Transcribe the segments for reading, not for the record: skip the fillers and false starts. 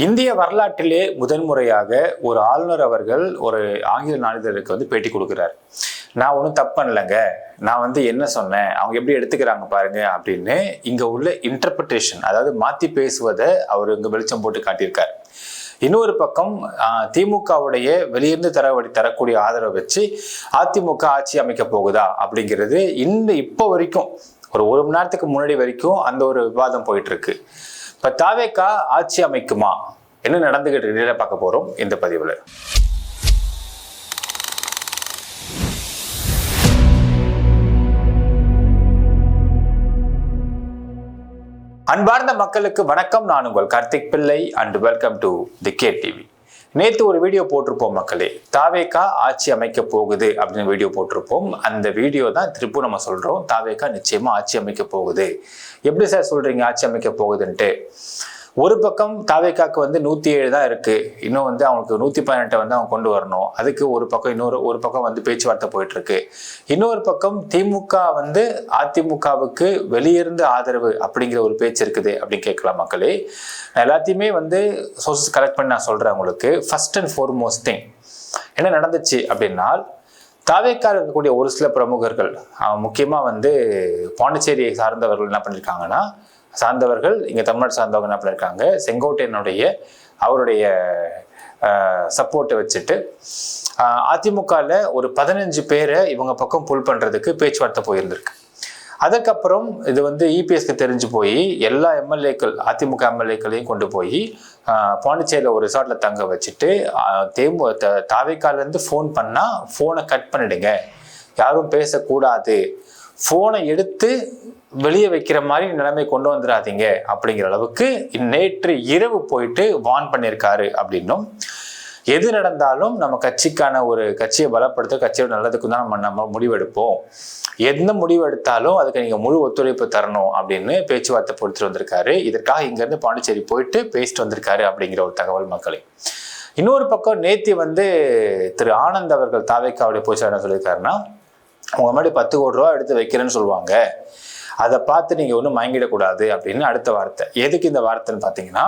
இந்திய வரலாற்றிலே முதன்முறையாக ஒரு ஆளுநர் அவர்கள் ஒரு ஆங்கில நாளிதழுக்கு பேட்டி கொடுக்குறாரு. நான் ஒன்றும் தப்பு பண்ணலைங்க, நான் என்ன சொன்னேன், அவங்க எப்படி எடுத்துக்கிறாங்க பாருங்க அப்படின்னு இங்க உள்ள இன்டர்பிரிட்டேஷன், அதாவது மாத்தி பேசுவதை அவர் இங்க வெளிச்சம் போட்டு காட்டியிருக்காரு. இன்னொரு பக்கம் திமுகவுடைய வெளியிருந்து தரக்கூடிய ஆதரவை வச்சு அதிமுக ஆட்சி அமைக்க போகுதா அப்படிங்கிறது இப்போ வரைக்கும் ஒரு மணி நேரத்துக்கு முன்னாடி வரைக்கும் அந்த ஒரு விவாதம் போயிட்டு இருக்கு. இப்ப தாவேகா ஆட்சி அமைக்குமா, என்ன நடந்துகிட்டு இருக்கு பார்க்க போறோம் இந்த பதிவுல. அன்பார்ந்த மக்களுக்கு வணக்கம். நான் உங்கள் கார்த்திக் பிள்ளை and welcome to the K TV. நேற்று ஒரு வீடியோ போட்டிருப்போம் மக்களே, தாவேகா ஆட்சி அமைக்க போகுது அப்படின்னு வீடியோ போட்டிருப்போம். அந்த வீடியோ தான் திருப்பும் நம்ம சொல்றோம், தாவேகா நிச்சயமா ஆட்சி அமைக்க போகுது. எப்படி சார் சொல்றீங்க ஆட்சி அமைக்க போகுதுன்ட்டு? ஒரு பக்கம் தாவேகாக்கு 107 தான் இருக்கு, இன்னும் அவங்களுக்கு 118 அவங்க கொண்டு வரணும். அதுக்கு ஒரு பக்கம் ஒரு பக்கம் பேச்சுவார்த்தை போயிட்டு இருக்கு. இன்னொரு பக்கம் திமுக அதிமுகவுக்கு வெளியிருந்து ஆதரவு அப்படிங்கிற ஒரு பேச்சு இருக்குது அப்படின்னு கேட்கலாம் மக்களே. எல்லாத்தையுமே சோர்சஸ் கலெக்ட் பண்ணி நான் சொல்றேன் உங்களுக்கு. ஃபர்ஸ்ட் அண்ட் ஃபார்மோஸ்ட் திங் என்ன நடந்துச்சு அப்படின்னா, தாவேகா இருக்கக்கூடிய ஒரு சில பிரமுகர்கள், முக்கியமா பாண்டிச்சேரியை சார்ந்தவர்கள் என்ன பண்ணிருக்காங்கன்னா, இங்க தமிழ்நாடு சார்ந்தவங்க என்ன பண்ணிருக்காங்க, செங்கோட்டையனுடைய அவருடைய சப்போர்ட்டை வச்சுட்டு அதிமுகல ஒரு 15 பேரை இவங்க பக்கம் புல் பண்றதுக்கு பேச்சுவார்த்தை போயிருந்திருக்கு. அதுக்கப்புறம் இது இபிஎஸ்க்கு தெரிஞ்சு போய் எல்லா எம்எல்ஏக்கள், அதிமுக எம்எல்ஏக்களையும் கொண்டு போய் பாண்டிச்சேரியில் ஒரு ரிசார்ட்ல தங்க வச்சுட்டு தாவேகால இருந்து ஃபோன் பண்ணா ஃபோனை கட் பண்ணிடுங்க, யாரும் பேசக்கூடாது, ஃபோனை எடுத்து வெளியே வைக்கிற மாதிரி நிலைமை கொண்டு வந்துடாதீங்க அப்படிங்கிற அளவுக்கு நேற்று இரவு போயிட்டு வார்ன் பண்ணியிருக்காரு. அப்படின்னும் எது நடந்தாலும் நம்ம கட்சிக்கான ஒரு கட்சியை பலப்படுத்த, கட்சியோட நல்லதுக்கு தான் நம்ம முடிவெடுப்போம், எந்த முடிவு எடுத்தாலும் அதுக்கு நீங்க முழு ஒத்துழைப்பு தரணும் அப்படின்னு பேச்சுவார்த்தை பொறுத்துட்டு வந்திருக்காரு. இதற்காக இங்க இருந்து பாண்டிச்சேரி போயிட்டு பேசிட்டு வந்திருக்காரு அப்படிங்கிற ஒரு தகவல் மக்களே. இன்னொரு பக்கம் நேத்தி திரு ஆனந்த் அவர்கள் தாவேகாவுடைய பொதுச்செயலாளர் என்ன சொல்லியிருக்காருன்னா, உங்க மாதிரி 10 கோடி ரூபா எடுத்து வைக்கிறேன்னு சொல்லுவாங்க, அதை பார்த்து நீங்க ஒன்றும் மயங்கிடக்கூடாது அப்படின்னு அடுத்த வார்த்தை. எதுக்கு இந்த வார்த்தைன்னு பார்த்தீங்கன்னா,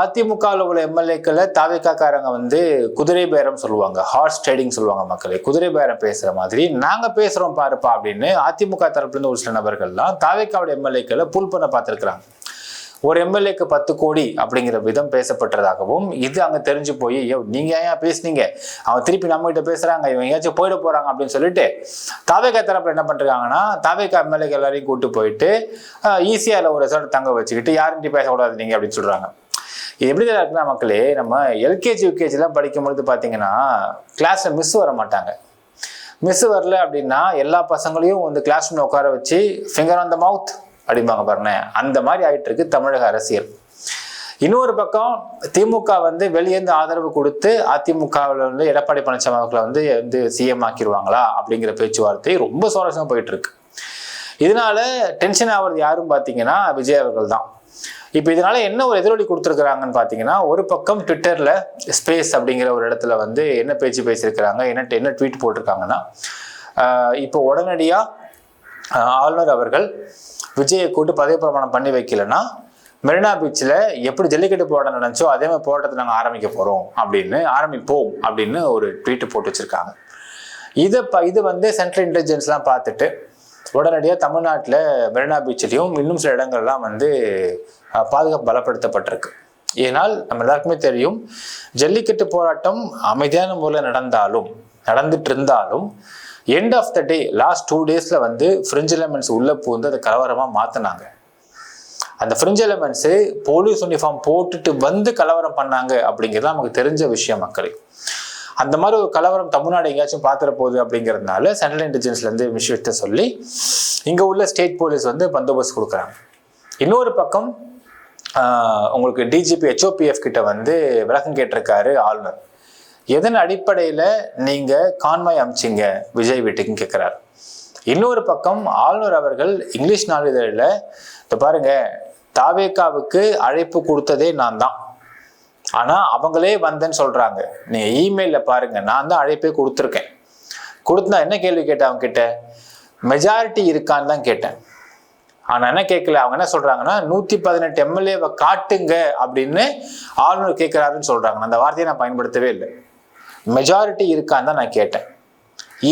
அதிமுகவில் உள்ள எம்எல்ஏக்களை தாவேகாக்காரங்க குதிரை பேரம் சொல்லுவாங்க, ஹார்ஸ் ட்ரேடிங் சொல்லுவாங்க மக்களே. குதிரை பேரம் பேசுற மாதிரி நாங்க பேசுறோம் பாருப்பா அப்படின்னு அதிமுக தரப்புல இருந்து ஒரு சில நபர்கள்லாம் தாவேகாவுடைய எம்எல்ஏக்களை புல் பண்ண பார்த்துருக்குறாங்க. ஒரு எம்எல்ஏக்கு 10 கோடி அப்படிங்கிற விதம் பேசப்பட்டதாகவும், இது அங்க தெரிஞ்சு போய் நீங்க ஏன் பேசுனீங்க, அவன் திருப்பி நம்ம கிட்ட பேசுறாங்க, இவங்க எங்கேயாச்சும் போயிட போறாங்க அப்படின்னு சொல்லிட்டு தாவேகா தரப்புல என்ன பண்றாங்கன்னா, தாவேகா எம்எல்ஏக்கு எல்லாரையும் கூட்டு போயிட்டு ஈஸியால ஒரு ரிசார்ட் தங்க வச்சுக்கிட்டு யாரும் பேசக்கூடாது நீங்க அப்படின்னு சொல்றாங்க. இது எப்படி தான் இருக்குன்னா மக்களே, நம்ம எல்கேஜி யூகேஜி எல்லாம் படிக்கும்பொழுது பாத்தீங்கன்னா கிளாஸ்ல மிஸ் வர மாட்டாங்க. மிஸ் வரல அப்படின்னா எல்லா பசங்களையும் கிளாஸ் ரூம்ல உட்கார வச்சு ஃபிங்கர் ஆன் த மவுத் அப்படிம்பாங்க பாருங்க. அந்த மாதிரி ஆயிட்டு இருக்கு தமிழக அரசியல். இன்னொரு பக்கம் திமுக வெளியேந்து ஆதரவு கொடுத்து அதிமுகவில் எடப்பாடி பழனிசாமி அவர்களை சிஎம் ஆக்கிடுவாங்களா அப்படிங்கிற பேச்சுவார்த்தை ரொம்ப சுவாரஸ்யமா போயிட்டு இருக்கு. இதனால டென்ஷன் ஆகிறது யாரும் பாத்தீங்கன்னா விஜய் அவர்கள் தான். இப்ப இதனால என்ன ஒரு எதிரொலி கொடுத்துருக்காங்கன்னு பாத்தீங்கன்னா, ஒரு பக்கம் ட்விட்டர்ல ஸ்பேஸ் அப்படிங்கிற ஒரு இடத்துல என்ன பேச்சு பேசியிருக்கிறாங்க, என்ன ட்வீட் போட்டிருக்காங்கன்னா, இப்போ உடனடியா ஆளுநர் அவர்கள் விஜயை கூட்டு பதவி பிரமாணம் பண்ணி வைக்கலன்னா மெரினா பீச்சில் எப்படி ஜல்லிக்கட்டு போராட்டம் நினைச்சோ அதே மாதிரி போராட்டத்தை நாங்கள் ஆரம்பிப்போம் அப்படின்னு ஒரு ட்வீட் போட்டு வச்சிருக்காங்க. இது சென்ட்ரல் இன்டெலிஜென்ஸ்லாம் பார்த்துட்டு உடனடியாக தமிழ்நாட்டில் மெரினா பீச்சிலையும் இன்னும் சில இடங்கள்லாம் பாதுகாப்பு பலப்படுத்தப்பட்டிருக்கு. ஏனால் நம்ம எல்லாருக்குமே தெரியும், ஜல்லிக்கட்டு போராட்டம் அமைதியான முறையில் நடந்துட்டு இருந்தாலும் end of the day last 2 டேஸ்ல ஃப்ரிஞ்ச் எலிமெண்ட்ஸ் உள்ள பூந்து கலவரமா மாத்தினாங்க. அந்த ஃப்ரிஞ்ச் எலிமெண்ட்ஸ் போலீஸ் யூனிஃபார்ம் போட்டுட்டு கலவரம் பண்ணாங்க அப்படிங்கிறது நமக்கு தெரிஞ்ச விஷயம் மக்களே. அந்த மாதிரி ஒரு கலவரம் தமிழ்நாடு எங்கேயாச்சும் பாத்துற போகுது அப்படிங்கிறதுனால சென்ட்ரல் இன்டெலிஜென்ஸ்ல விஷயத்த சொல்லி இங்க உள்ள ஸ்டேட் போலீஸ் பந்தோபஸ்து கொடுக்குறாங்க. இன்னொரு பக்கம் உங்களுக்கு டிஜிபி HOPF கிட்ட விளக்கம் கேட்டிருக்காரு ஆளுநர். எதன் அடிப்படையில நீங்க கான்வாய் அமிச்சிங்க விஜய் வீட்டுக்குன்னு கேட்கிறார். இன்னொரு பக்கம் ஆளுநர் அவர்கள் இங்கிலீஷ் நாளிதழில் இப்ப பாருங்க, தாவேகாவுக்கு அழைப்பு கொடுத்ததே நான் தான், ஆனா அவங்களே வந்தேன்னு சொல்றாங்க. நீங்க இமெயில பாருங்க, நான் தான் அழைப்பே கொடுத்துருக்கேன். கொடுத்தா என்ன கேள்வி கேட்டேன் அவங்க கிட்ட, மெஜாரிட்டி இருக்கான்னு தான் கேட்டேன். ஆனா என்ன கேட்கல, அவங்க என்ன சொல்றாங்கன்னா 118 எம்எல்ஏவை காட்டுங்க அப்படின்னு ஆளுநர் கேட்கிறாருன்னு சொல்றாங்க. அந்த வார்த்தையை நான் பயன்படுத்தவே இல்லை. மெஜாரிட்டி இருக்கான்னு தான் நான் கேட்டேன்.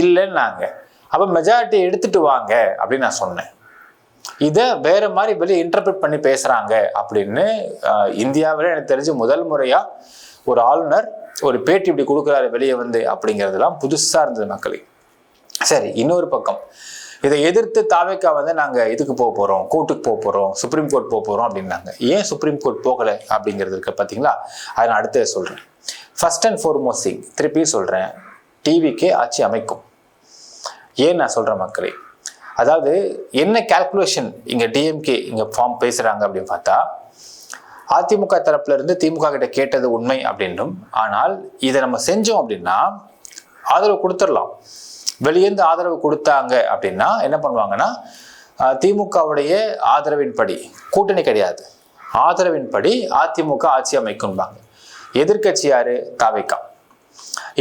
இல்லைன்னாங்க. அப்ப மெஜாரிட்டி எடுத்துட்டு வாங்க அப்படின்னு நான் சொன்னேன். இதை வேற மாதிரி வெளியே இன்டர்பிரட் பண்ணி பேசுறாங்க அப்படின்னு இந்தியாவில எனக்கு தெரிஞ்சு முதல் முறையா ஒரு ஆளுநர் ஒரு பேட்டி இப்படி கொடுக்குறாரு வெளியே வந்து அப்படிங்கிறதுலாம் புதுசா இருந்தது மக்களுக்கு. சரி, இன்னொரு பக்கம் இதை எதிர்த்து தாவேக்கா வந்து நாங்க இதுக்கு போக போறோம், கோர்ட்டுக்கு போக போறோம், சுப்ரீம் கோர்ட் போக போறோம் அப்படின்னாங்க. ஏன் சுப்ரீம் கோர்ட் போகல அப்படிங்கிறது இருக்க பாத்தீங்களா? அதை நான் அடுத்து சொல்றேன். ஃபர்ஸ்ட் அண்ட் ஃபார்மோஸ்ட் திங், திருப்பி சொல்றேன், டிவிக்கே ஆட்சி அமைக்கும். ஏன் நான் சொல்றேன் மக்களே, அதாவது என்ன கால்குலேஷன் இங்க டிஎம்கே இங்க ஃபார்ம் பேசுறாங்க அப்படின்னு பார்த்தா, அதிமுக தரப்புல இருந்து திமுக கிட்ட கேட்டது உண்மை அப்படின்னும், ஆனால் இதை நம்ம செஞ்சோம் அப்படின்னா ஆதரவு கொடுத்துடலாம். வெளியேந்து ஆதரவு கொடுத்தாங்க அப்படின்னா என்ன பண்ணுவாங்கன்னா, திமுகவுடைய ஆதரவின்படி, கூட்டணி கிடையாது, ஆதரவின்படி அதிமுக ஆட்சி அமைக்கும்பாங்க. எதிர்கட்சி யாரு? தாவேக்கா.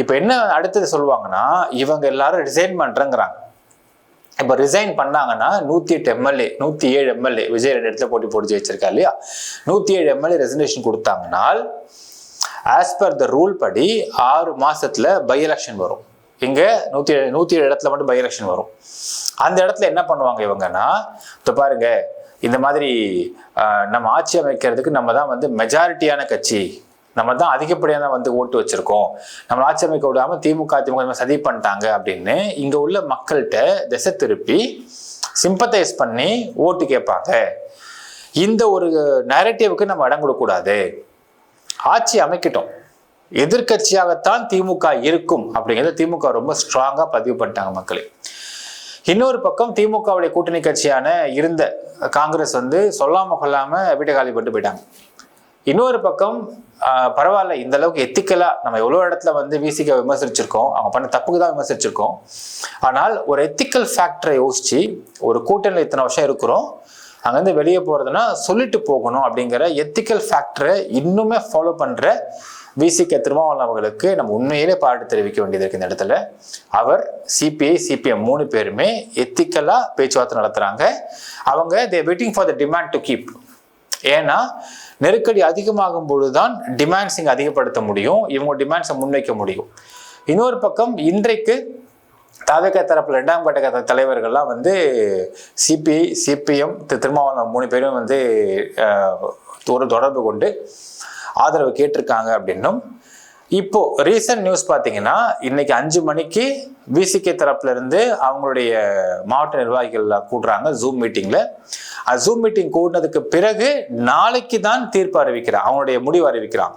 இப்ப என்ன அடுத்தது சொல்லுவாங்கன்னா, இவங்க எல்லாரும் ரிசைன் பண்றேங்கிறாங்க. இப்ப ரிசைன் பண்ணாங்கன்னா 108 எம்எல்ஏ 107 எம்எல்ஏ விஜய் 2 இடத்துல போட்டு ஜெயிச்சிருக்கா இல்லையா, 107 எம்எல்ஏ ரெசிக்னேஷன் கொடுத்தாங்கன்னா ஆஸ் பர் த ரூல் படி 6 மாசத்துல பை எலெக்ஷன் வரும். இங்க 107 இடத்துல மட்டும் பை எலெக்ஷன் வரும். அந்த இடத்துல என்ன பண்ணுவாங்க இவங்கன்னா, இப்போ பாருங்க, இந்த மாதிரி நம்ம ஆட்சி அமைக்கிறதுக்கு நம்ம தான் வந்து மெஜாரிட்டியான கட்சி, நம்ம தான் அதிகப்படியான வந்து ஓட்டு வச்சிருக்கோம், நம்ம ஆட்சி அமைக்க விடாம திமுக சதி பண்ணிட்டாங்க அப்படின்னு இங்க உள்ள மக்கள்கிட்ட திசை திருப்பி சிம்பத்தைஸ் பண்ணி ஓட்டு கேட்பாங்க. இந்த ஒரு நரேட்டிவ்க்கு நம்ம இடம் கொடுக்கக்கூடாது. ஆட்சி அமைக்கட்டும், எதிர்கட்சியாகத்தான் திமுக இருக்கும் அப்படிங்கிறத திமுக ரொம்ப ஸ்ட்ராங்கா பதிவு பண்ணிட்டாங்க மக்களே. இன்னொரு பக்கம் திமுகவுடைய கூட்டணி கட்சியான இருந்த காங்கிரஸ் வந்து சொல்லாம கொள்ளாம வீட்டை காலி பண்ணிட்டு போயிட்டாங்க. இன்னொரு பக்கம் பரவாயில்ல, இந்த அளவுக்கு எத்திக்கலா நம்ம எவ்வளவு இடத்துல வந்து விசிக விமர்சிச்சிருக்கோம், அவங்க பண்ண தப்புக்கு தான் விமர்சிச்சிருக்கோம். ஆனால் ஒரு எத்திக்கல் ஃபேக்டரை யோசிச்சு, ஒரு கூட்டணியில் இத்தனை வருஷம் இருக்கிறோம், அங்கேருந்து வெளியே போறதுன்னா சொல்லிட்டு போகணும் அப்படிங்கிற எத்திக்கல் ஃபேக்டரை இன்னுமே ஃபாலோ பண்ற விசிக திருமாவளவன் அவர்களுக்கு நம்ம உண்மையிலே பாராட்டு தெரிவிக்க வேண்டியது இருக்கு. இந்த இடத்துல அவர் சிபிஐ சிபிஎம் 3 பேருமே எத்திக்கலா பேச்சுவார்த்தை நடத்துறாங்க. அவங்க தே waiting for the demand to keep. ஏன்னா நெருக்கடி அதிகமாகும் பொழுதுதான் டிமாண்ட்ஸ் இங்க அதிகப்படுத்த முடியும், இவங்க டிமாண்ட்ஸை முன்வைக்க முடியும். இன்னொரு பக்கம் இன்றைக்கு தாவேக்கா தரப்புல 2ஆம் கட்ட தலைவர்கள்லாம் வந்து சிபிஐ சிபிஎம் திருமாவளவன் 3 பேரும் வந்து ஒரு தொடர்பு கொண்டு ஆதரவு கேட்டிருக்காங்க அப்படின்னும், இப்போ ரீசன்ட் நியூஸ் பார்த்தீங்கன்னா இன்னைக்கு 5 மணிக்கு விசிகே தரப்புல இருந்து அவங்களுடைய மாவட்ட நிர்வாகிகள் கூடுறாங்க ஜூம் மீட்டிங்ல. ஜூம் மீட்டிங் கூடினதுக்கு பிறகு நாளைக்கு தான் தீர்ப்பு அறிவிக்கிறான், அவங்களுடைய முடிவு அறிவிக்கிறான்.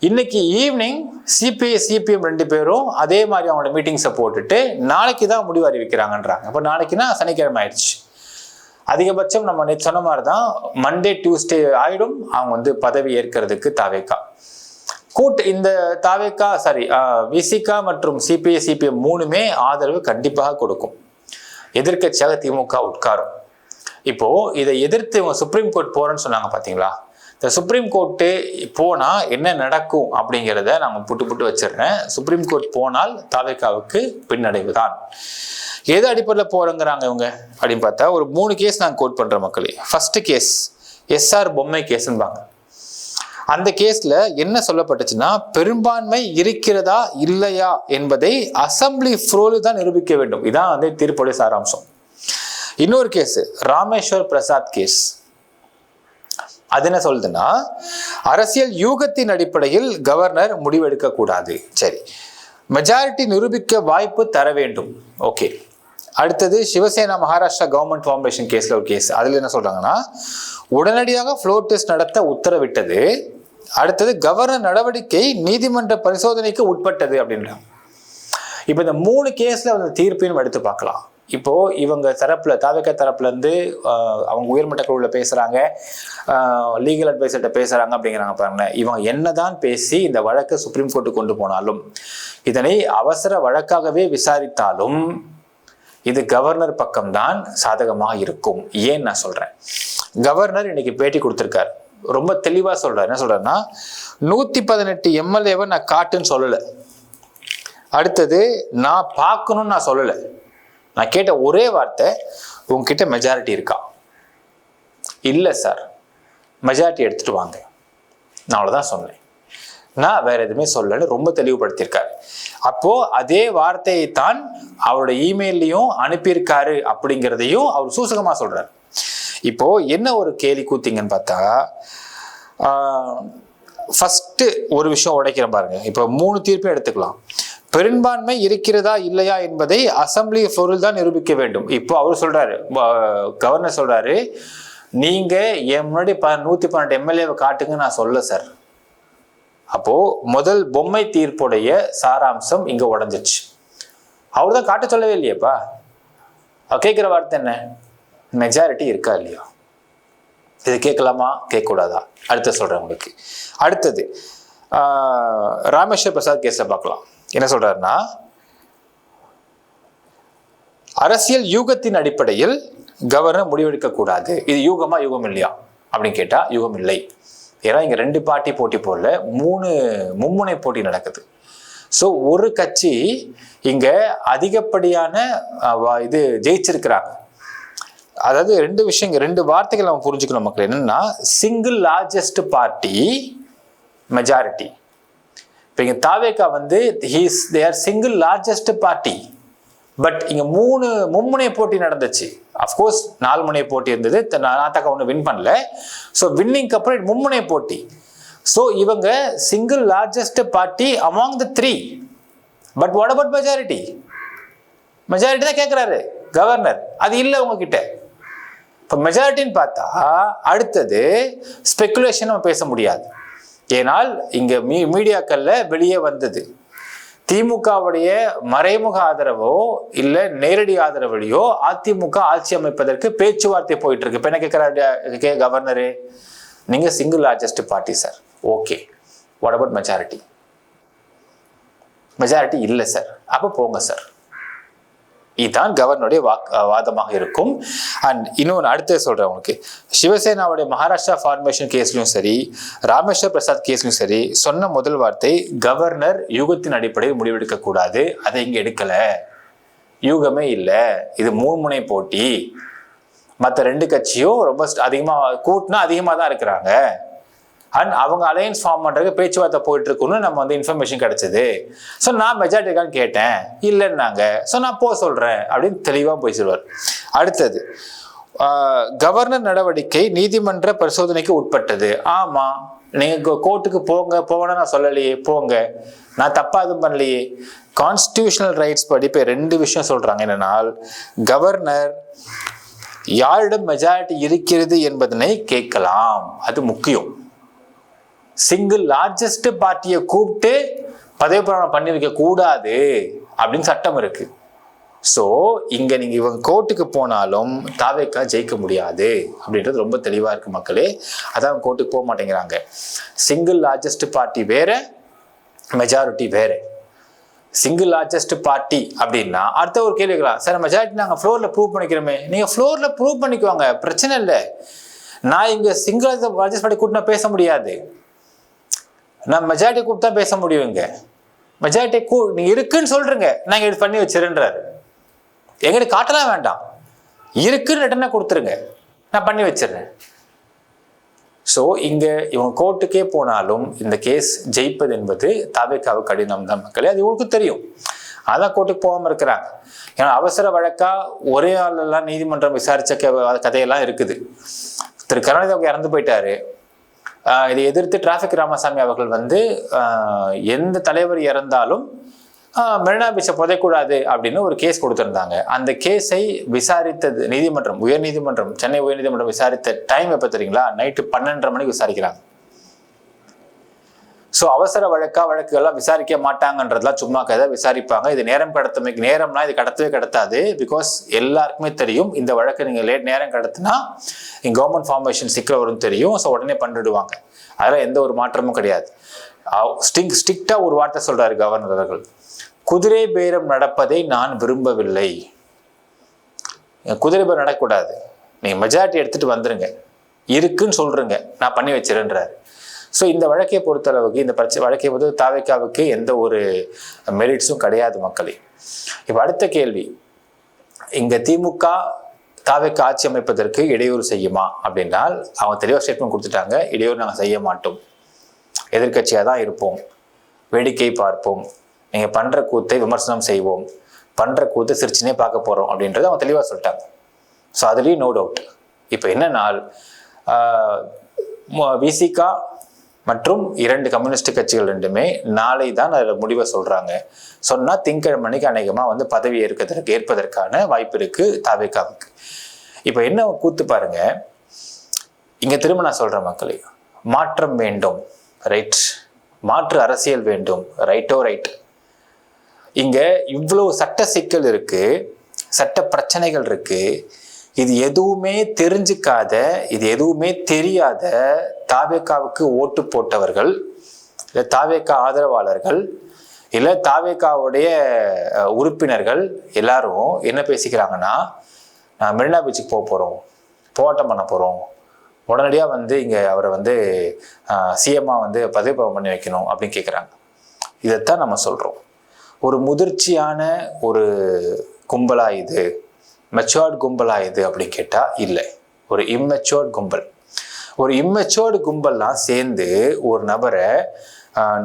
இன்னைக்கு ஈவினிங் சிபிஐ சிபிஎம் 2 பேரும் அதே மாதிரி அவங்களோட மீட்டிங்ஸை போட்டுட்டு நாளைக்கு தான் முடிவு அறிவிக்கிறாங்கன்றாங்க. அப்போ நாளைக்குன்னா சனிக்கிழமை ஆயிடுச்சு. அதிகபட்சம் நம்ம நேற்று சொன்ன மாதிரி தான் மண்டே டியூஸ்டே ஆயிடும் அவங்க வந்து பதவி ஏற்கிறதுக்கு தாவேக்கா. இந்த தாவேக்கா விசிகா மற்றும் சிபிஐ சிபிஎம் 3மே ஆதரவு கண்டிப்பாக கொடுக்கும். எதிர்கட்சியாக திமுக உட்காரும். இப்போ இதை எதிர்த்து இவங்க சுப்ரீம் கோர்ட் போறேன்னு சொன்னாங்க பாத்தீங்களா, இந்த சுப்ரீம் கோர்ட்டு போனா என்ன நடக்கும் அப்படிங்கிறத நாங்கள் புட்டு வச்சிடுறேன். சுப்ரீம் கோர்ட் போனால் தாவேக்காவுக்கு பின்னடைவு தான். எது அடிப்படையில் போறேங்கிறாங்க இவங்க அப்படின்னு பார்த்தா ஒரு 3 கேஸ் நாங்கள் கோட் பண்ற மக்களே. ஃபர்ஸ்ட் கேஸ் எஸ்ஆர் பொம்மை கேஸ்ன்பாங்க. அந்த கேஸ்ல என்ன சொல்லப்பட்டுச்சுன்னா, பெரும்பான்மை இருக்கிறதா இல்லையா என்பதை அசம்பிளி ஃப்ளோர் தான் நிரூபிக்க வேண்டும். இதான் வந்து தீர்ப்புடைய சாராம்சம். இன்னொரு கேஸ் ராமேஸ்வர் பிரசாத் கேஸ். அது என்ன சொல்லுதுன்னா, அரசியல் யூகத்தின் அடிப்படையில் கவர்னர் முடிவெடுக்க கூடாது. சரி, மெஜாரிட்டி நிரூபிக்க வாய்ப்பு தர வேண்டும். ஓகே. அடுத்தது சிவசேனா மகாராஷ்டிரா கவர்மெண்ட் ஃபார்மேஷன் கேஸ்ல ஒரு கேஸ். அதுல என்ன சொல்றாங்கன்னா, உடனடியாக ஃப்ளோர் டெஸ்ட் நடத்த உத்தரவிட்டது. அடுத்தது கவர்னர் நடவடிக்கை நீதிமன்ற பரிசோதனைக்கு உட்பட்டது அப்படின்றாங்க. இப்ப இந்த 3 கேஸ்ல வந்து தீர்ப்பையும் எடுத்து பார்க்கலாம். இப்போ இவங்க தரப்புல தாவேக்கா தரப்புல இருந்து அவங்க உயர்மட்ட குழுல பேசுறாங்க, லீகல் அட்வைசர்கிட்ட பேசுறாங்க அப்படிங்கிறாங்க பாருங்க. இவங்க என்னதான் பேசி இந்த வழக்கை சுப்ரீம் கோர்ட்டு கொண்டு போனாலும், இதனை அவசர வழக்காகவே விசாரித்தாலும் இது கவர்னர் பக்கம்தான் சாதகமாக இருக்கும். ஏன் நான் சொல்றேன், கவர்னர் இன்னைக்கு பேட்டி கொடுத்திருக்காரு, ரொம்ப தெளிவா சொல்றாரு. என்ன சொல்றாருன்னா, 118 எம்எல்ஏவை நான் காட்டுன்னு சொல்லல. அடுத்தது நான் பார்க்கணும்னு நான் சொல்லல. நான் கேட்ட ஒரே வார்த்தை, உங்ககிட்ட மெஜாரிட்டி இருக்கா, இல்லை சார், மெஜாரிட்டி எடுத்துட்டு வாங்க, நான் அவ்வளோதான் சொன்னேன், நான் வேற எதுவுமே சொல்லன்னு ரொம்ப தெளிவுபடுத்தியிருக்காரு. அப்போ அதே வார்த்தையை தான் அவரோட இமெயிலையும் அனுப்பியிருக்காரு அப்படிங்கிறதையும் அவர் சூசகமா சொல்றாரு. இப்போ என்ன ஒரு கேலி கூத்திங்கன்னு பார்த்தா, ஃபர்ஸ்ட் ஒரு விஷயம் உடைக்கிறேன் பாருங்க. இப்போ 3 தீர்ப்பையும் எடுத்துக்கலாம். பெரும்பான்மை இருக்கிறதா இல்லையா என்பதை அசம்பிளி ஃப்ளோரில் தான் நிரூபிக்க வேண்டும். இப்போ அவர் சொல்றாரு, கவர்னர் சொல்றாரு, நீங்க என் முன்னாடி 112 எம்எல்ஏவை காட்டுங்க, நான் சொல்ல சார். அப்போ முதல் பொம்மை தீர்ப்புடைய சாராம்சம் இங்க உடஞ்சிச்சு. அவர் தான் காட்ட சொல்லவே இல்லையப்பா. கேட்கிற வார்த்தை என்ன? மெஜாரிட்டி இருக்கா இல்லையா? இது கேட்கலாமா கேட்கக்கூடாதா? அடுத்த சொல்றேன் உங்களுக்கு. அடுத்தது ராமேஸ்வர் பிரசாத் கேஸை பார்க்கலாம். என்ன சொல்றாருன்னா, அரசியல் யூகத்தின் அடிப்படையில் கவர்னர் முடிவெடுக்க கூடாது. இது யூகமா யூகம் இல்லையா அப்படின்னு கேட்டா யூகம் இல்லை. ஏன்னா இங்க 2 பார்ட்டி போட்டி போடல, 3 மும்முனை போட்டி நடக்குது. ஸோ ஒரு கட்சி இங்க அதிகப்படியான இது ஜெயிச்சிருக்கிறாங்க. அதாவது 2 விஷயங்கள், 2 வார்த்தைகள் நம்ம புரிஞ்சுக்கணும் மக்கள். என்னன்னா, சிங்கிள் லார்ஜஸ்ட் பார்ட்டி மெஜாரிட்டி. இப்போ இங்க தாவேகா வந்து they are single largest party. But இங்க 3 மும்முனை போட்டி நடந்துச்சு. அஃப்கோர்ஸ் 4 முனை போட்டி இருந்தது, நாத்தாக்கா ஒன்று வின் பண்ணல. ஸோ வின்னிங்க்கு அப்புறம் மும்முனை போட்டி. ஸோ இவங்க single largest party among the 3. But what about majority? Majority தான் கேட்குறாரு கவர்னர், அது இல்லை உங்ககிட்ட. இப்போ மெஜாரிட்டின்னு பார்த்தா அடுத்தது ஸ்பெகுலேஷன் நம்ம பேச முடியாது. ஏனால் இங்க மீடியாக்கள்ல வெளியே வந்தது, திமுகவுடைய மறைமுக ஆதரவோ இல்ல நேரடி ஆதரவுலையோ அதிமுக ஆட்சி அமைப்பதற்கு பேச்சுவார்த்தை போயிட்டு இருக்கு. இப்ப என்ன கேட்கிறாரு கவர்னரு, நீங்க single largest party sir, okay, what about majority? Majority இல்லை சார், அப்ப போங்க சார். இதுதான் கவர்னருடைய வாதமாக இருக்கும். அண்ட் இன்னொன்று அடுத்த சொல்றேன் உங்களுக்கு, சிவசேனாவுடைய மகாராஷ்டிரா ஃபார்மேஷன் கேஸ்லையும் சரி, ராமேஸ்வர் பிரசாத் கேஸ்லையும் சரி, சொன்ன முதல் வார்த்தை கவர்னர் யூகத்தின் அடிப்படையில் முடிவெடுக்க கூடாது. அதை இங்க எடுக்கல, யூகமே இல்லை, இது 3 முனை போட்டி. மற்ற 2 கட்சியும் ரொம்ப அதிகமா கூட்டினா அதிகமா தான் இருக்கிறாங்க. அண்ட் அவங்க அலையன்ஸ் ஃபார்ம் பண்றதுக்கு பேச்சுவார்த்தை போயிட்டு இருக்குன்னு நம்ம வந்து இன்ஃபர்மேஷன் கிடைச்சது. ஸோ நான் மெஜாரிட்டிக்கான்னு கேட்டேன், இல்லைன்னாங்க. ஸோ நான் சொல்றேன் அப்படின்னு தெளிவாக போய் சொல்வார். அடுத்தது, கவர்னர் நடவடிக்கை நீதிமன்ற பரிசோதனைக்கு உட்பட்டது. ஆமா, நீங்க கோர்ட்டுக்கு போவேன்னு நான் சொல்லலையே, போங்க, நான் தப்பா எதுவும் பண்ணலையே. கான்ஸ்டிடியூஷனல் ரைட்ஸ் படி இப்போ 2 விஷயம் சொல்றாங்க. என்னன்னா, கவர்னர் யாரிடம் மெஜாரிட்டி இருக்கிறது என்பதனை கேட்கலாம், அது முக்கியம். சிங்கிள் லார்ஜஸ்ட் பார்ட்டியை கூப்பிட்டு பதவி பிரமாணம் பண்ணி வைக்க கூடாது அப்படின்னு சட்டம் இருக்கு. ஸோ இங்க நீங்க இவங்க கோர்ட்டுக்கு போனாலும் தாவேக்கா ஜெயிக்க முடியாது அப்படின்றது ரொம்ப தெளிவா இருக்கு மக்களே. அதான் கோர்ட்டுக்கு போக மாட்டேங்கிறாங்க. சிங்கிள் லார்ஜஸ்ட் பார்ட்டி வேற, மெஜாரிட்டி வேற. சிங்கிள் லார்ஜஸ்ட் பார்ட்டி அப்படின்னா அடுத்த ஒரு கேள்வி கேட்கலாம், சார் மெஜாரிட்டி நாங்கள் ஃப்ளோர்ல ப்ரூவ் பண்ணிக்கிறோமே. நீங்க ஃப்ளோர்ல ப்ரூவ் பண்ணிக்குவாங்க, பிரச்சனை இல்லை. நான் இங்க சிங்கிள் லார்ஜஸ்ட் பார்ட்டி கூட்டினா பேச முடியாது, நான் மெஜாரிட்டி கூப்பிட்டு தான் பேச முடியும். இங்க மெஜாரிட்டி நீங்க இருக்குன்னு சொல்றீங்க, நாங்க இது பண்ணி வச்சிருன்றாரு. எங்கிட்ட காட்டலாம் வேண்டாம், இருக்குன்னு ரிட்டனா கொடுத்துருங்க, நான் பண்ணி வச்சிருந்தேன். ஸோ இங்க இவங்க கோர்ட்டுக்கே போனாலும் இந்த கேஸ் ஜெயிப்பது என்பது தாவேக்காவுக்கு கடினம் தான் மக்களே, அது இவங்களுக்கு தெரியும். அதான் கோர்ட்டுக்கு போகாம இருக்கிறாங்க. ஏன்னா அவசர வழக்கா ஒரே ஆளெல்லாம் நீதிமன்றம் விசாரிச்ச கதையெல்லாம் இருக்குது. திரு கருணாநிதி அவங்க இறந்து போயிட்டாரு. இதை எதிர்த்து டிராஃபிக் ராமசாமி அவர்கள் வந்து எந்த தலைவர் இறந்தாலும் மெரினா பீச்சை புதைக்கூடாது அப்படின்னு ஒரு கேஸ் கொடுத்திருந்தாங்க. அந்த கேஸை விசாரித்தது நீதிமன்றம், உயர்நீதிமன்றம், சென்னை உயர்நீதிமன்றம் விசாரித்த டைம் எப்போ தெரியுங்களா? நைட்டு 12:30 மணிக்கு விசாரிக்கிறாங்க. ஸோ அவசர வழக்குகள்லாம் விசாரிக்க மாட்டாங்கன்றதுலாம் சும்மா கதை, விசாரிப்பாங்க. இது நேரம்னா இது கடத்தாது. பிகாஸ் எல்லாருக்குமே தெரியும் இந்த வழக்கு நீங்கள் நேரம் கடத்தினா கவர்மெண்ட் ஃபார்மேஷன் சிக்கல் வரும் தெரியும். ஸோ உடனே பண்ணிடுவாங்க. அதெல்லாம் எந்த ஒரு மாற்றமும் கிடையாது. ஸ்ட்ரிக்டா ஒரு வார்த்தை சொல்றாரு கவர்னர் அவர்கள், குதிரை பேரம் நடப்பதை நான் விரும்பவில்லை. குதிரை பேரம் நடக்கக்கூடாது, நீங்க மெஜாரிட்டி எடுத்துட்டு வந்துருங்க, இருக்குன்னு சொல்றீங்க, நான் பண்ணி வச்சிருன்றாரு. ஸோ இந்த வழக்கை பொறுத்தளவுக்கு, இந்த வழக்கை பொறுத்த தாவேக்காவுக்கு எந்த ஒரு மெரிட்ஸும் கிடையாது மக்களே. இப்போ அடுத்த கேள்வி, இங்க திமுக தாவேக்கா ஆட்சி அமைப்பதற்கு இடையூறு செய்யுமா அப்படின்னால் அவங்க தெளிவாக ஸ்டேட்மெண்ட் கொடுத்துட்டாங்க. இடையூறு நாங்கள் செய்ய மாட்டோம், எதிர்கட்சியாக தான் இருப்போம், வேடிக்கை பார்ப்போம், நீங்கள் பண்ணுற கூத்தை விமர்சனம் செய்வோம், பண்ணுற கூத்தை சிரிச்சுனே பார்க்க போகிறோம் அப்படின்றத அவங்க தெளிவாக சொல்லிட்டாங்க. ஸோ அதுலேயும் நோ டவுட். இப்போ என்னன்னால் விசிகா மற்றும் 2 கம்யூனிஸ்ட் கட்சிகள் ரெண்டுமே நாளை தான் அதில் முடிவை சொல்கிறாங்க. சொன்னால் திங்கட்கிழமைக்கு அநேகமாக பதவி ஏற்பதற்கான வாய்ப்பு இருக்குது தாவேக்காவுக்கு. இப்போ என்ன கூத்து பாருங்க, இங்கே திரும்ப நான் சொல்கிறேன் மக்களே, மாற்றம் வேண்டும், ரைட், மாற்று அரசியல் வேண்டும், ரைட்டோ ரைட். இங்கே இவ்வளோ சட்ட சிக்கல் இருக்குது, சட்ட பிரச்சனைகள் இருக்குது. இது எதுவுமே தெரிஞ்சுக்காத, இது எதுவுமே தெரியாத தாவேக்காவுக்கு ஓட்டு போட்டவர்கள், இல்லை தாவேக்கா ஆதரவாளர்கள், இல்லை தாவேக்காவுடைய உறுப்பினர்கள் எல்லாரும் என்ன பேசிக்கிறாங்கன்னா, நான் மெரினா பீச்சுக்கு போக போகிறோம், போராட்டம் பண்ண போகிறோம், உடனடியாக இங்கே அவரை சிஎம்மாக பதவி பிரமாணம் பண்ணி வைக்கணும் அப்படின்னு கேட்குறாங்க. இதைத்தான் நம்ம சொல்கிறோம். ஒரு முதிர்ச்சியான ஒரு கும்பலா இது, மெச்சோர்டு கும்பலா இது அப்படின்னு கேட்டால் இல்லை, ஒரு இம்மெச்சோர்டு கும்பல். ஒரு இம்மெச்சோர்டு கும்பல்லாம் சேர்ந்து ஒரு நபரை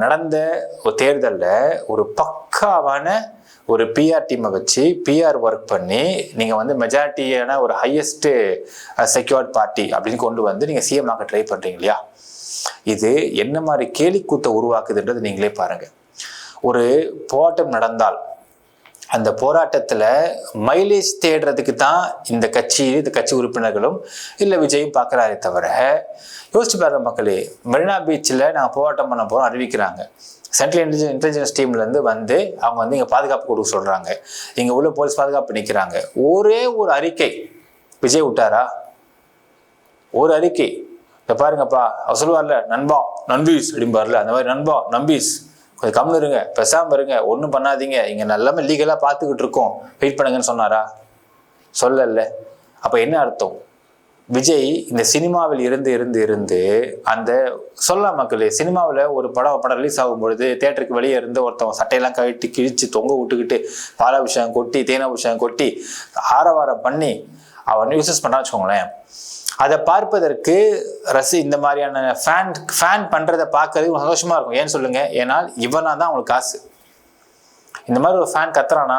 நடந்த ஒரு தேர்தலில் ஒரு பக்காவான ஒரு பிஆர் டீமை வச்சு பிஆர் ஒர்க் பண்ணி நீங்கள் மெஜாரிட்டியான ஒரு ஹையஸ்ட் செக்யூர்ட் பார்ட்டி அப்படின்னு கொண்டு நீங்கள் சிஎம் ஆக ட்ரை பண்ணுறீங்க இல்லையா, இது என்ன மாதிரி கேலிக்கூத்தை உருவாக்குதுன்றது நீங்களே பாருங்கள். ஒரு போராட்டம் நடந்தால் அந்த போராட்டத்தில் மைலேஜ் தேடுறதுக்கு தான் இந்த கட்சி உறுப்பினர்களும் இல்லை விஜயும் பார்க்குறாரே தவிர, யோசிச்சு பாருங்க மக்களே, மெரினா பீச்சில் நாங்கள் போராட்டம் பண்ண போகிறோம் அறிவிக்கிறாங்க. சென்ட்ரல் இன்டெலிஜென்ஸ் டீம்லேருந்து அவங்க இங்கே பாதுகாப்பு கொடுக்க சொல்கிறாங்க, இங்கே உள்ள போலீஸ் பாதுகாப்பு நிற்கிறாங்க. ஒரே ஒரு அறிக்கை விஜய் விட்டாரா? ஒரு அறிக்கை, இப்போ பாருங்கப்பா அவர் சொல்லுவார்ல, நண்பா நண்பீஸ் அப்படிம்பார்ல, அந்த மாதிரி நண்பா நம்பீஸ் கொஞ்சம் கம்னு இருங்க, பெசாமல் இருங்க, ஒன்றும் பண்ணாதீங்க, இங்கே நல்லாமே லீகலாக பார்த்துக்கிட்டு இருக்கோம், வெயிட் பண்ணுங்கன்னு சொன்னாரா? சொல்லல. அப்போ என்ன அர்த்தம்? விஜய் இந்த சினிமாவில் இருந்து அந்த சொல்லலாம் மக்களே, சினிமாவில் ஒரு படம் ரிலீஸ் ஆகும் பொழுது தேட்டருக்கு வெளியே இருந்து ஒருத்தவங்க சட்டையெல்லாம் கழட்டி கிழிச்சு தொங்க விட்டுக்கிட்டு பாலாபிஷேகம் கொட்டி தேனாபிஷேகம் கொட்டி ஆரவாரம் பண்ணி அவன் யூசஸ் பண்ணான்னு வச்சுக்கோங்களேன், அதை பார்ப்பதற்கு இந்த மாதிரியான ஃபேன் பண்ணுறதை பார்க்கறதுக்கு சந்தோஷமா இருக்கும். ஏன்னு சொல்லுங்க, ஏன்னால் இவனா தான் அவங்களுக்கு காசு. இந்த மாதிரி ஒரு ஃபேன் கத்துறானா,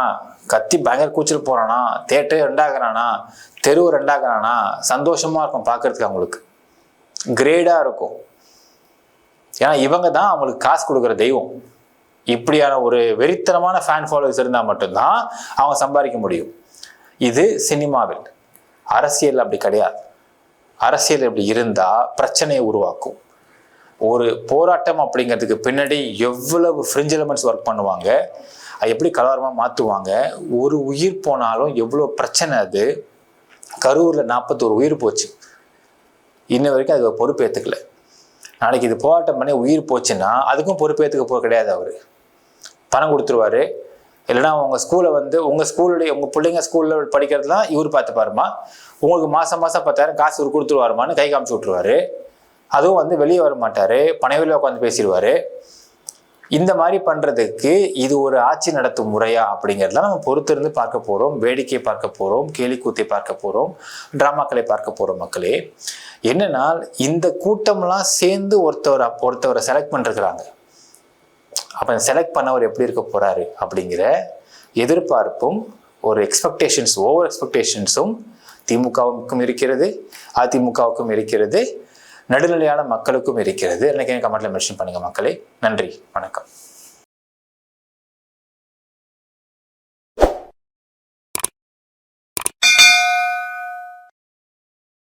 கத்தி பயங்கர கூச்சல் போறானா, தேட்டரே ரெண்டாகிறானா, தெருவு ரெண்டாகிறானா, சந்தோஷமா இருக்கும் பார்க்கறதுக்கு, அவங்களுக்கு கிரேடா இருக்கும். ஏன்னா இவங்க தான் அவங்களுக்கு காசு கொடுக்குற தெய்வம். இப்படியான ஒரு வெறித்தனமான ஃபேன் ஃபாலோவர்ஸ் இருந்தால் மட்டும்தான் அவங்க சம்பாதிக்க முடியும். இது சினிமாவில். அரசியல் அப்படி கிடையாது. அரசியல் இப்படி இருந்தால் பிரச்சனையை உருவாக்கும். ஒரு போராட்டம் அப்படிங்கிறதுக்கு பின்னாடி எவ்வளவு ஃப்ரிஞ்ச் எலிமெண்ட்ஸ் ஒர்க் பண்ணுவாங்க, அது எப்படி கலவரமாக மாற்றுவாங்க, ஒரு உயிர் போனாலும் எவ்வளோ பிரச்சனை. அது கரூரில் 41 உயிர் போச்சு, இன்ன வரைக்கும் அதுக்கு பொறுப்பேற்றுக்கல. நாளைக்கு இது போராட்டம் பண்ணி உயிர் போச்சுன்னா அதுக்கும் பொறுப்பேற்றுக்க கிடையாது. அவர் பணம் கொடுத்துருவாரு, இல்லைன்னா உங்கள் ஸ்கூலை உங்கள் பிள்ளைங்க ஸ்கூலில் படிக்கிறதுலாம் இவர் பார்த்து பாருமா, உங்களுக்கு மாதம் 10,000 காசு இவர் கொடுத்துருவாருமான்னு கை காமிச்சு விட்ருவாரு. அதுவும் வெளியே வர மாட்டார், பனைவெளியில் உட்காந்து பேசிடுவார். இந்த மாதிரி பண்ணுறதுக்கு இது ஒரு ஆட்சி நடத்தும் முறையா அப்படிங்கிறதுலாம் நம்ம பொறுத்திருந்து பார்க்க போகிறோம். வேடிக்கை பார்க்க போகிறோம், கேலிக்கூத்தை பார்க்க போகிறோம், ட்ராமாக்களை பார்க்க போகிறோம். மக்களே, என்னன்னா இந்த கூட்டம்லாம் சேர்ந்து ஒருத்தவரை செலக்ட் பண்ணிருக்கிறாங்க. அப்போ செலக்ட் பண்ணவர் எப்படி இருக்க போகிறாரு அப்படிங்கிற எதிர்பார்ப்பும் ஒரு ஓவர் எக்ஸ்பெக்டேஷன்ஸும் திமுகவுக்கும் இருக்கிறது, அதிமுகவுக்கும் இருக்கிறது, நடுநிலையான மக்களுக்கும் இருக்கிறது. எனக்கு கமெண்ட்ல மென்ஷன் பண்ணுங்க மக்களே. நன்றி, வணக்கம்.